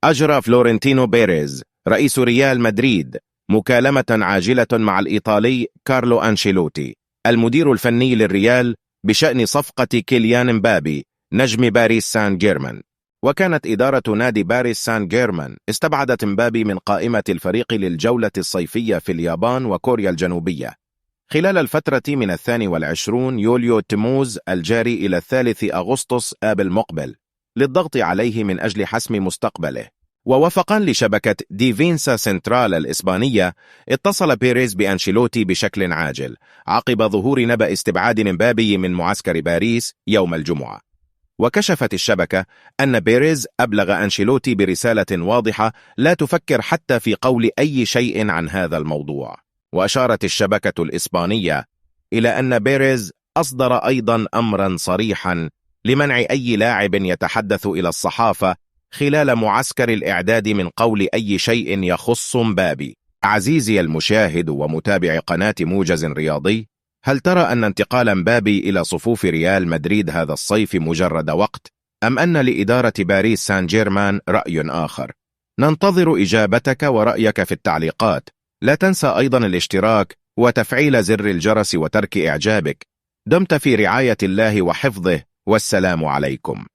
أجرى فلورنتينو بيريز رئيس ريال مدريد مكالمة عاجلة مع الإيطالي كارلو أنشيلوتي المدير الفني للريال بشأن صفقة كيليان مبابي نجم باريس سان جيرمان. وكانت إدارة نادي باريس سان جيرمان استبعدت مبابي من قائمة الفريق للجولة الصيفية في اليابان وكوريا الجنوبية خلال الفترة من 22 يوليو تموز الجاري إلى 3 أغسطس آب المقبل للضغط عليه من أجل حسم مستقبله. ووفقا لشبكة ديفينسا سنترال الإسبانية، اتصل بيريز بأنشيلوتي بشكل عاجل عقب ظهور نبأ استبعاد مبابي من معسكر باريس يوم الجمعة. وكشفت الشبكة أن بيريز أبلغ أنشيلوتي برسالة واضحة لا تفكر حتى في قول أي شيء عن هذا الموضوع. وأشارت الشبكة الإسبانية إلى أن بيريز أصدر أيضا أمرا صريحا لمنع أي لاعب يتحدث إلى الصحافة خلال معسكر الإعداد من قول أي شيء يخص مبابي. عزيزي المشاهد ومتابع قناة موجز رياضي، هل ترى أن انتقال مبابي إلى صفوف ريال مدريد هذا الصيف مجرد وقت، أم أن لإدارة باريس سان جيرمان رأي آخر؟ ننتظر إجابتك ورأيك في التعليقات. لا تنسى أيضا الاشتراك وتفعيل زر الجرس وترك إعجابك. دمت في رعاية الله وحفظه، والسلام عليكم.